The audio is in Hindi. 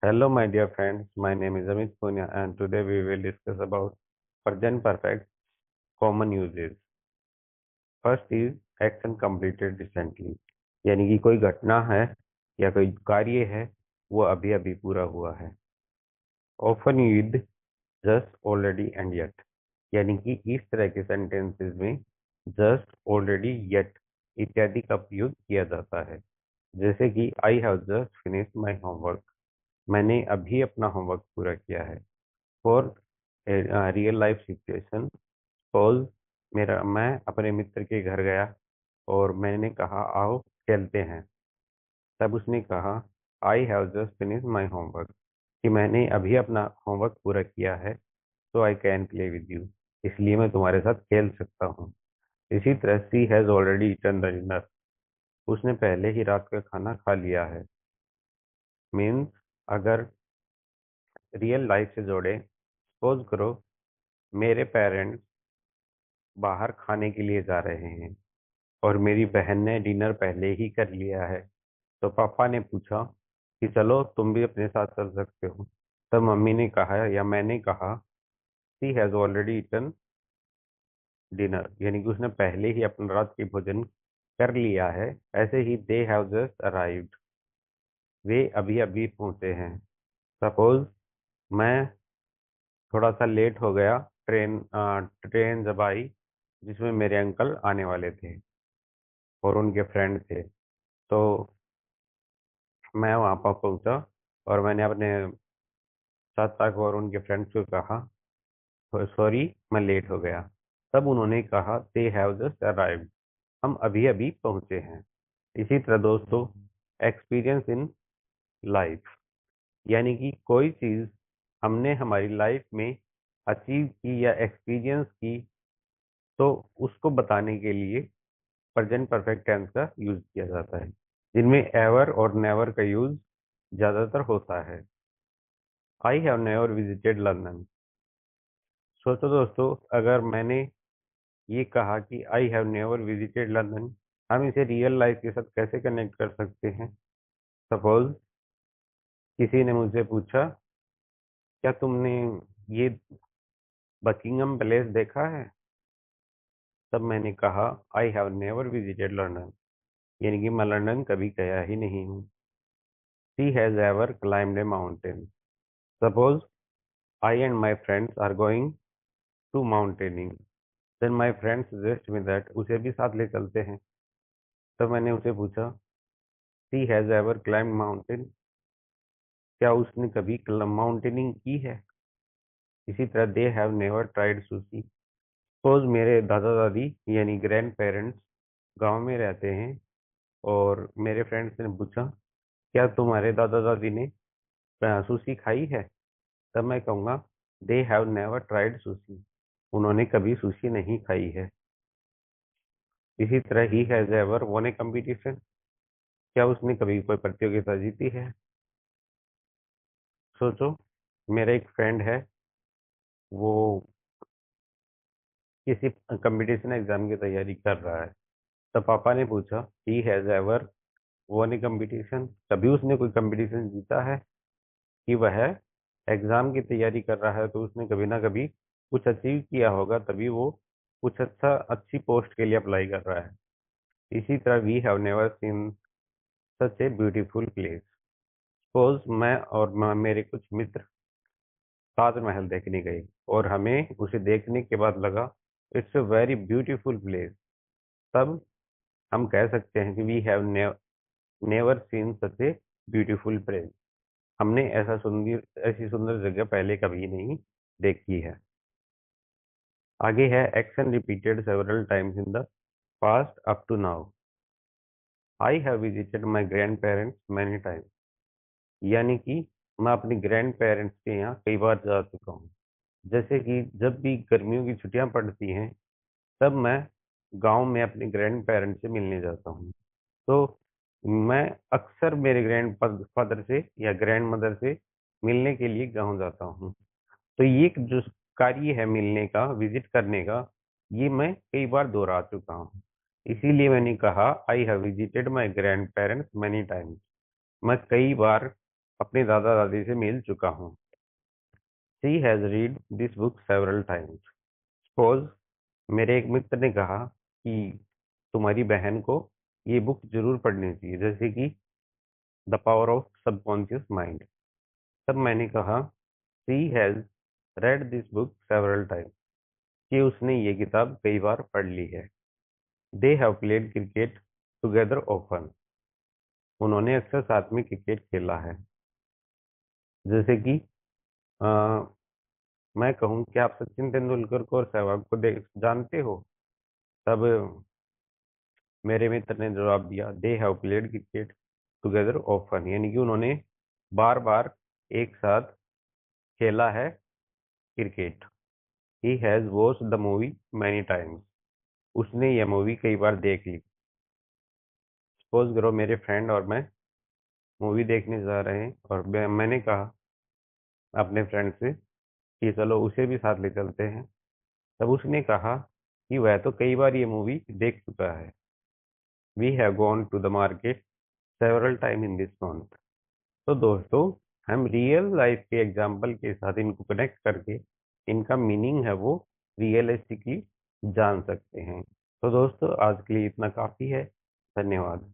Hello, my dear friends. My name is Amit Punya, and today we will discuss about present perfect common uses. First is action completed recently, यानी कि कोई घटना है या कोई कार्य है वो अभी अभी पूरा हुआ है. Often used just, already and yet, यानी कि इस तरह के sentences में just, already, yet इत्यादि का प्रयोग किया जाता है. जैसे कि I have just finished my homework. मैंने अभी अपना होमवर्क पूरा किया है. For real life situation, suppose मैं अपने मित्र के घर गया और मैंने कहा आओ खेलते हैं. तब उसने कहा I have just finish my homework, कि मैंने अभी अपना होमवर्क पूरा किया है, तो I can play with you, इसलिए मैं तुम्हारे साथ खेल सकता हूँ. इसी तरह she has already eaten the dinner, उसने पहले ही रात का खाना खा लिया है. मीन्स अगर रियल लाइफ से जोड़े, सपोज करो मेरे पेरेंट्स बाहर खाने के लिए जा रहे हैं और मेरी बहन ने डिनर पहले ही कर लिया है, तो पापा ने पूछा कि चलो तुम भी अपने साथ चल सकते हो. तब मम्मी ने कहा या मैंने कहा सी हैज ऑलरेडी ईटन डिनर, यानी कि उसने पहले ही अपना रात की भोजन कर लिया है. ऐसे ही दे हैव जस्ट अराइव्ड, वे अभी अभी पहुंचे हैं. सपोज मैं थोड़ा सा लेट हो गया, ट्रेन जब आई जिसमें मेरे अंकल आने वाले थे और उनके फ्रेंड थे, तो मैं वहाँ पर पहुँचा और मैंने अपने चाचा को और उनके फ्रेंड्स को कहा सॉरी मैं लेट हो गया. तब उन्होंने कहा दे हैव जस्ट अराइव्ड, हम अभी अभी पहुँचे हैं. इसी तरह दोस्तों, एक्सपीरियंस इन लाइफ, यानी कि कोई चीज़ हमने हमारी लाइफ में अचीव की या एक्सपीरियंस की, तो उसको बताने के लिए प्रेजेंट परफेक्ट टेंस का यूज किया जाता है, जिनमें एवर और नेवर का यूज ज्यादातर होता है. I have never visited London. सोचो दोस्तों, अगर मैंने ये कहा कि I have never visited London, हम इसे रियल लाइफ के साथ कैसे कनेक्ट कर सकते हैं. सपोज किसी ने मुझसे पूछा क्या तुमने ये बकिंगम पैलेस देखा है. तब मैंने कहा I have never visited London, यानी कि मैं लंदन कभी गया ही नहीं हूँ. She has ever climbed A mountain. Suppose I and my friends are going to mountaineering. Then my friend suggest me that उसे भी साथ ले चलते हैं. तब मैंने उसे पूछा she has ever climbed mountain, क्या उसने कभी माउंटेनिंग की है. इसी तरह they have never tried sushi. Suppose मेरे दादा दादी यानी ग्रैंड पेरेंट्स गाँव में रहते हैं और मेरे फ्रेंड्स ने पूछा क्या तुम्हारे दादा दादी ने सुशी खाई है. तब मैं कहूँगा they have never tried sushi, उन्होंने कभी सुशी नहीं खाई है. इसी तरह he has ever won a competition, क्या उसने कभी कोई प्रतियोगिता जीती है. सोचो मेरा एक फ्रेंड है, वो किसी कंपटीशन एग्जाम की तैयारी कर रहा है. तो पापा ने पूछा he has ever won a competition, कभी उसने कोई कंपटीशन जीता है. कि वह एग्जाम की तैयारी कर रहा है तो उसने कभी ना कभी कुछ अचीव किया होगा, तभी वो कुछ अच्छी पोस्ट के लिए अप्लाई कर रहा है. इसी तरह we have never seen such a beautiful place. Suppose मैं और मेरे कुछ मित्र ताजमहल देखने गए और हमें उसे देखने के बाद लगा it's a very beautiful place. तब हम कह सकते हैं कि we have never seen such a beautiful place, हमने ऐसी सुंदर जगह पहले कभी नहीं देखी है. आगे है action repeated several times in the past up to now. I have visited my grandparents many times, यानी कि मैं अपने ग्रैंड पेरेंट्स के यहाँ कई बार जा चुका हूँ. जैसे कि जब भी गर्मियों की छुट्टियां पड़ती हैं, तब मैं गांव में अपने ग्रैंड पेरेंट्स से मिलने जाता हूँ. तो मैं अक्सर मेरे ग्रैंड फादर से या ग्रैंड मदर से मिलने के लिए गांव जाता हूँ. तो ये जो कार्य है मिलने का, विजिट करने का, ये मैं कई बार दोहरा चुका हूँ. इसीलिए मैंने कहा I have visited my grandparents many times, मैं कई बार अपने दादा दादी से मिल चुका हूँ। She has read this book several times. Suppose मेरे एक मित्र ने कहा कि तुम्हारी बहन को ये बुक जरूर पढ़नी चाहिए, जैसे कि the power of subconscious mind. तब मैंने कहा she has read this book several times, कि उसने ये किताब कई बार पढ़ ली है। They have played cricket together often. उन्होंने अक्सर साथ में क्रिकेट खेला है। जैसे कि अ, मैं कहूँ कि आप सचिन तेंदुलकर को और सहवाग को देख जानते हो। तब मेरे मित्र ने जवाब दिया they have played cricket together often, यानी कि उन्होंने बार बार एक साथ खेला है cricket. He has watch the movie many times. उसने यह मूवी कई बार देख ली। सपोज करो मेरे फ्रेंड और मैं मूवी देखने जा रहे हैं और मैंने कहा अपने फ्रेंड से कि चलो उसे भी साथ ले चलते हैं। तब उसने कहा कि वह तो कई बार ये मूवी देख चुका है। We have gone to the market several time in this month. तो दोस्तों, हम रियल लाइफ के एग्जाम्पल के साथ इनको कनेक्ट करके इनका मीनिंग है वो रियलिस्टिकली जान सकते हैं। तो दोस्तों, आज के लिए इतना काफ़ी है। धन्यवाद।